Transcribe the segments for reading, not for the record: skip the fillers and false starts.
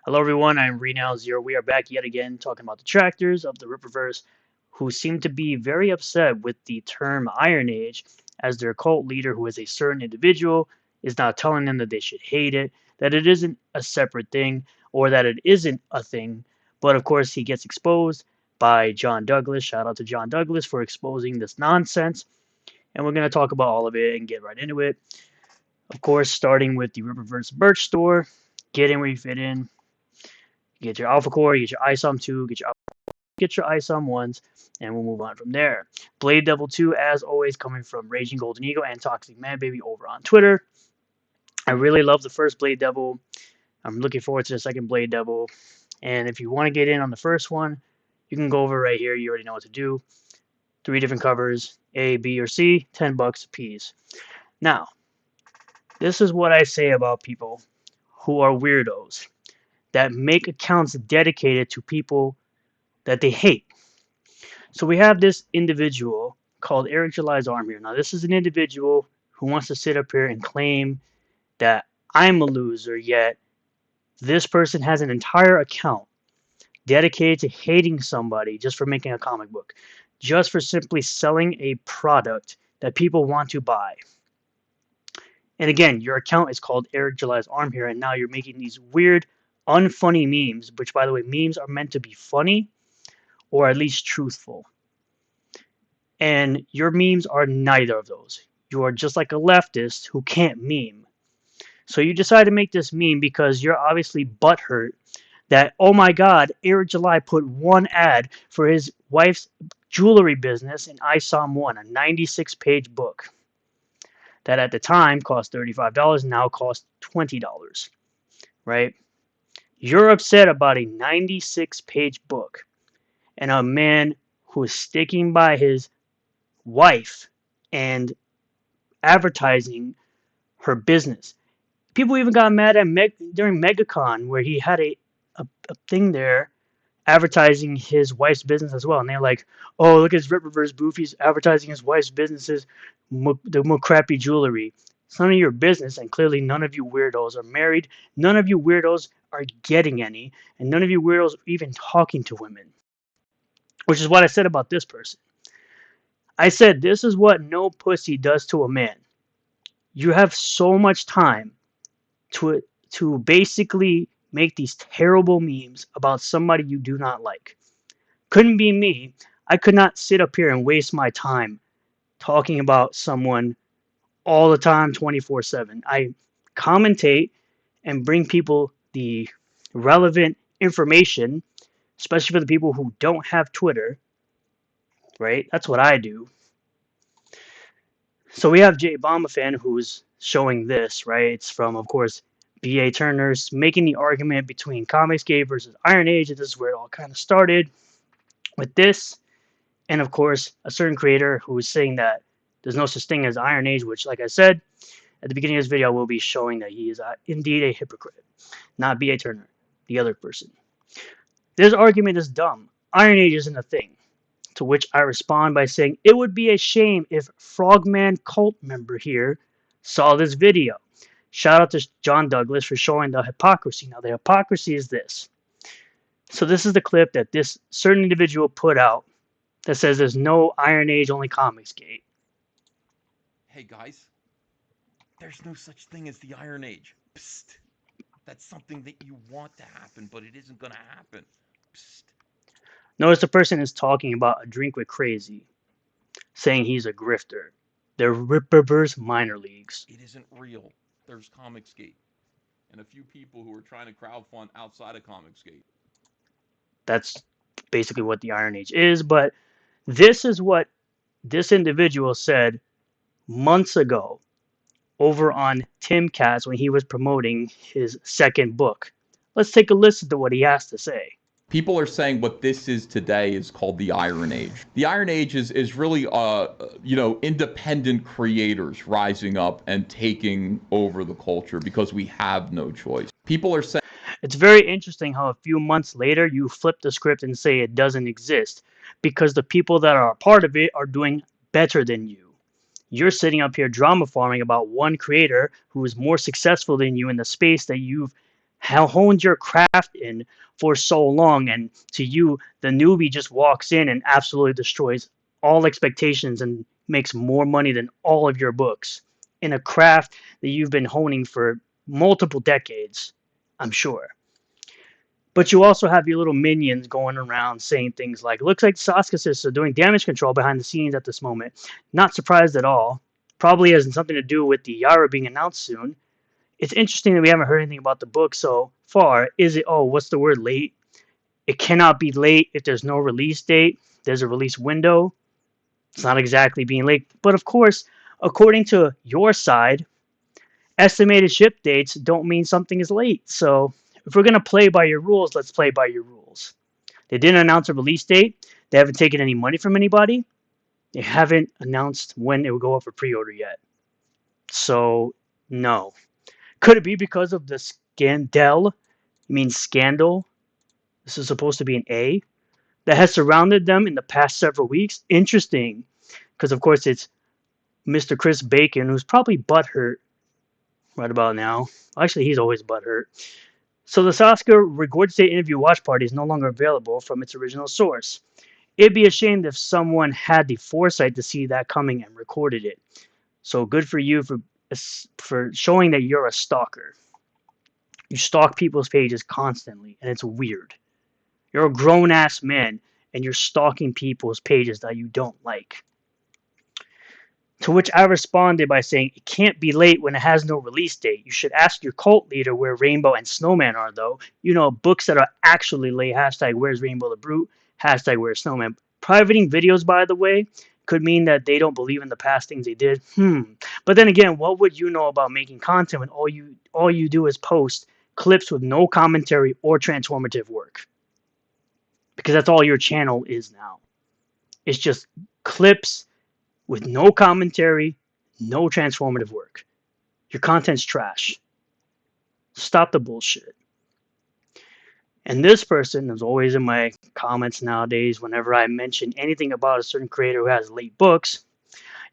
Hello everyone, I'm Renal0. We are back yet again talking about detractors of the Rippaverse who seem to be very upset with the term Iron Age, as their cult leader, who is a certain individual, is now telling them that they should hate it, that it isn't a separate thing, or that it isn't a thing. But of course he gets exposed by John Douglas. Shout out to John Douglas for exposing this nonsense. And we're going to talk about all of it and get right into it. Of course, starting with the Rippaverse merch store. Get in where you fit in. Get your Alpha Core, get your ISOM 2, get your ISOM 1s, and we'll move on from there. Blade Devil 2, as always, coming from Raging Golden Eagle and ToxicManBaby over on Twitter. I really love the first Blade Devil. I'm looking forward to the second Blade Devil. And if you want to get in on the first one, you can go over right here. You already know what to do. 3 different covers, A, B, or C, $10 a piece. Now, this is what I say about people who are weirdos that make accounts dedicated to people that they hate. So we have this individual called Jiz Arm here. Now, this is an individual who wants to sit up here and claim that I'm a loser, yet this person has an entire account dedicated to hating somebody just for making a comic book, just for simply selling a product that people want to buy. And again, your account is called Jiz Arm here, and now you're making these weird, unfunny memes, which, by the way, memes are meant to be funny or at least truthful. And your memes are neither of those. You are just like a leftist who can't meme. So you decide to make this meme because you're obviously butthurt that, oh my god, Eric July put one ad for his wife's jewelry business in ISOM 1, a 96-page book that at the time cost $35, now costs $20, right? You're upset about a 96-page book and a man who is sticking by his wife and advertising her business. People even got mad at during MegaCon where he had a thing there advertising his wife's business as well. And they're like, oh, look at his Rippaverse booth. He's advertising his wife's businesses, the more crappy jewelry. It's none of your business, and clearly none of you weirdos are married. None of you weirdos are getting any, and none of you weirdos are even talking to women. Which is what I said about this person. I said, this is what no pussy does to a man. You have so much time to basically make these terrible memes about somebody you do not like. Couldn't be me. I could not sit up here and waste my time talking about someone all the time, 24/7. I commentate and bring people the relevant information, especially for the people who don't have Twitter, right? That's what I do. So we have Jay Obama fan who's showing this, right? It's from, of course, B.A. Turner's making the argument between ComicSkap versus Iron Age, and this is where it all kind of started with this. And of course, a certain creator who is saying that there's no such thing as Iron Age, which, like I said, at the beginning of this video, I will be showing that he is indeed a hypocrite, not B.A. Turner, the other person. This argument is dumb. Iron Age isn't a thing. To which I respond by saying, it would be a shame if Frogman cult member here saw this video. Shout out to John Douglas for showing the hypocrisy. Now, the hypocrisy is this. So this is the clip that this certain individual put out that says there's no Iron Age, only ComicSkap. Hey guys, there's no such thing as the Iron Age. Psst. That's something that you want to happen, but it isn't going to happen. Psst. Notice the person is talking about a drink with crazy, saying he's a grifter. They're Rippaverse minor leagues. It isn't real. There's ComicSkap. And a few people who are trying to crowdfund outside of ComicSkap. That's basically what the Iron Age is, but this is what this individual said months ago over on Tim Katz when he was promoting his second book. Let's take a listen to what he has to say. People are saying what this is today is called the Iron Age. The Iron Age is really, independent creators rising up and taking over the culture because we have no choice. People are saying... It's very interesting how a few months later you flip the script and say it doesn't exist because the people that are a part of it are doing better than you. You're sitting up here drama farming about one creator who is more successful than you in the space that you've honed your craft in for so long, and to you, the newbie just walks in and absolutely destroys all expectations and makes more money than all of your books in a craft that you've been honing for multiple decades, I'm sure. But you also have your little minions going around saying things like, looks like Sanchez are doing damage control behind the scenes at this moment. Not surprised at all. Probably has something to do with the Yara being announced soon. It's interesting that we haven't heard anything about the book so far. Is it, oh, what's the word, late? It cannot be late if there's no release date. There's a release window. It's not exactly being late. But of course, according to your side, estimated ship dates don't mean something is late. So if we're going to play by your rules, let's play by your rules. They didn't announce a release date. They haven't taken any money from anybody. They haven't announced when it will go up for pre-order yet. So, no. Could it be because of the scandal? You mean scandal? This is supposed to be an A. That has surrounded them in the past several weeks? Interesting. Because, of course, it's Mr. Chris Bacon, who's probably butthurt right about now. Actually, he's always butthurt. So the Sasuke regurgitated interview watch party is no longer available from its original source. It'd be a shame if someone had the foresight to see that coming and recorded it. So good for you for showing that you're a stalker. You stalk people's pages constantly, and it's weird. You're a grown-ass man, and you're stalking people's pages that you don't like. To which I responded by saying, it can't be late when it has no release date. You should ask your cult leader where Rainbow and Snowman are, though. You know, books that are actually late. Hashtag where's Rainbow the Brute. Hashtag where's Snowman. Privating videos, by the way, could mean that they don't believe in the past things they did. But then again, what would you know about making content when all you do is post clips with no commentary or transformative work? Because that's all your channel is now. It's just clips with no commentary, no transformative work. Your content's trash. Stop the bullshit. And this person is always in my comments nowadays whenever I mention anything about a certain creator who has late books.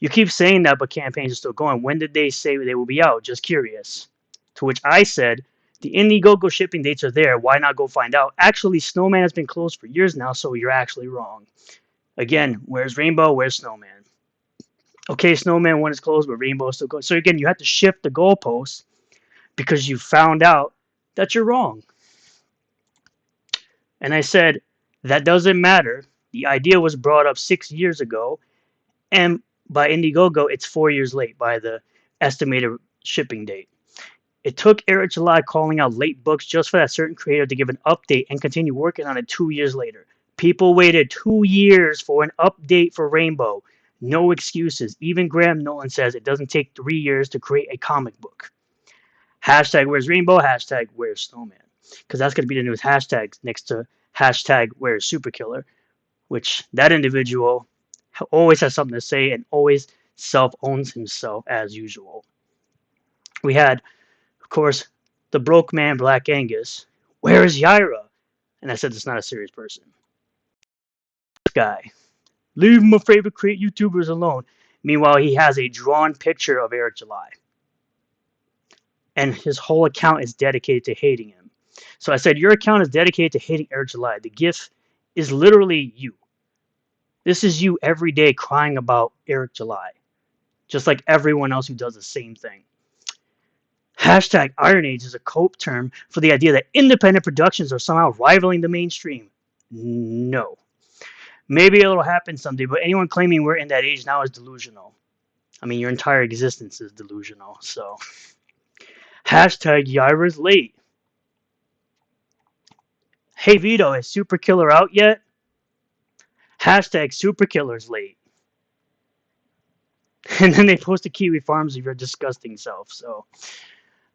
You keep saying that, but campaigns are still going. When did they say they will be out? Just curious. To which I said, the Indiegogo shipping dates are there. Why not go find out? Actually, Snowman has been closed for years now, so you're actually wrong. Again, where's Rainbow? Where's Snowman? Okay, Snowman one is closed, but Rainbow is still going. So again, you have to shift the goalposts because you found out that you're wrong. And I said, that doesn't matter. The idea was brought up 6 years ago, and by Indiegogo, it's 4 years late by the estimated shipping date. It took Eric July calling out late books just for that certain creator to give an update and continue working on it 2 years later. People waited 2 years for an update for Rainbow. No excuses. Even Graham Nolan says it doesn't take 3 years to create a comic book. Hashtag where's Rainbow? Hashtag where's Snowman? Because that's going to be the newest hashtags next to hashtag where's Superkiller, which that individual always has something to say and always self-owns himself as usual. We had, of course, the broke man Black Angus. Where is Yara? And I said it's not a serious person. This guy. Leave my favorite YouTubers alone. Meanwhile, he has a drawn picture of Eric July. And his whole account is dedicated to hating him. So I said, your account is dedicated to hating Eric July. The GIF is literally you. This is you every day crying about Eric July. Just like everyone else who does the same thing. Hashtag Iron Age is a cope term for the idea that independent productions are somehow rivaling the mainstream. No. Maybe it'll happen someday, but anyone claiming we're in that age now is delusional. I mean, your entire existence is delusional, so. Hashtag Yara's late. Hey Vito, is Superkiller out yet? Hashtag Superkiller's late. And then they posted Kiwi Farms of your disgusting self, so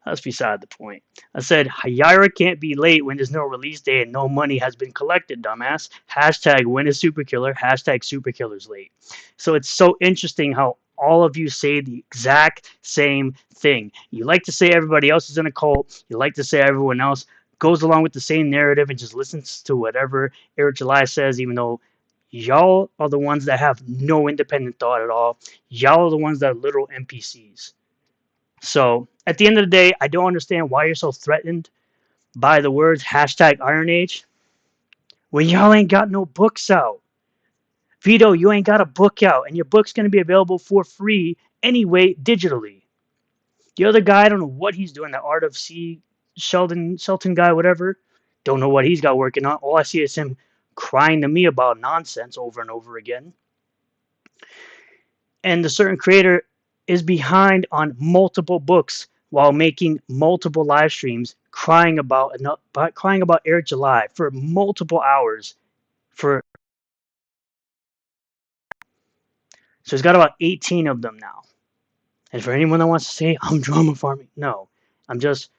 that's beside the point. I said, Yara can't be late when there's no release date and no money has been collected, dumbass. Hashtag when is Superkiller? Hashtag Superkiller's late. So it's so interesting how all of you say the exact same thing. You like to say everybody else is in a cult. You like to say everyone else goes along with the same narrative and just listens to whatever Eric July says, even though y'all are the ones that have no independent thought at all. Y'all are the ones that are literal NPCs. So, at the end of the day, I don't understand why you're so threatened. by the words hashtag Iron Age when y'all ain't got no books out. Vito, you ain't got a book out, and your book's going to be available for free anyway digitally. The other guy, I don't know what he's doing, the Art of C. Shelton guy, whatever. Don't know what he's got working on. All I see is him crying to me about nonsense over and over again. And the certain creator is behind on multiple books while making multiple live streams crying about Eric July for multiple hours for so he's got about 18 of them now. And for anyone that wants to say I'm drama farming, no. I'm just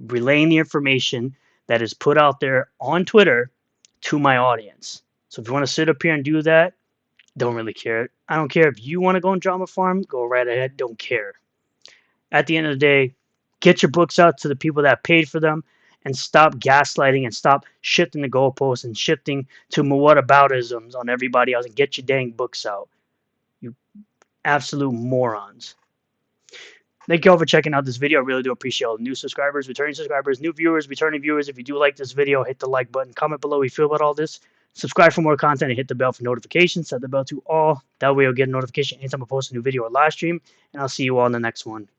relaying the information that is put out there on Twitter to my audience. So if you want to sit up here and do that, don't really care. I don't care if you want to go and drama farm, go right ahead, don't care. At the end of the day, get your books out to the people that paid for them and stop gaslighting and stop shifting the goalposts and shifting to whataboutisms on everybody else and get your dang books out. You absolute morons. Thank you all for checking out this video. I really do appreciate all the new subscribers, returning subscribers, new viewers, returning viewers. If you do like this video, hit the like button. Comment below how you feel about all this. Subscribe for more content and hit the bell for notifications. Set the bell to all. That way you'll get a notification anytime I post a new video or live stream. And I'll see you all in the next one.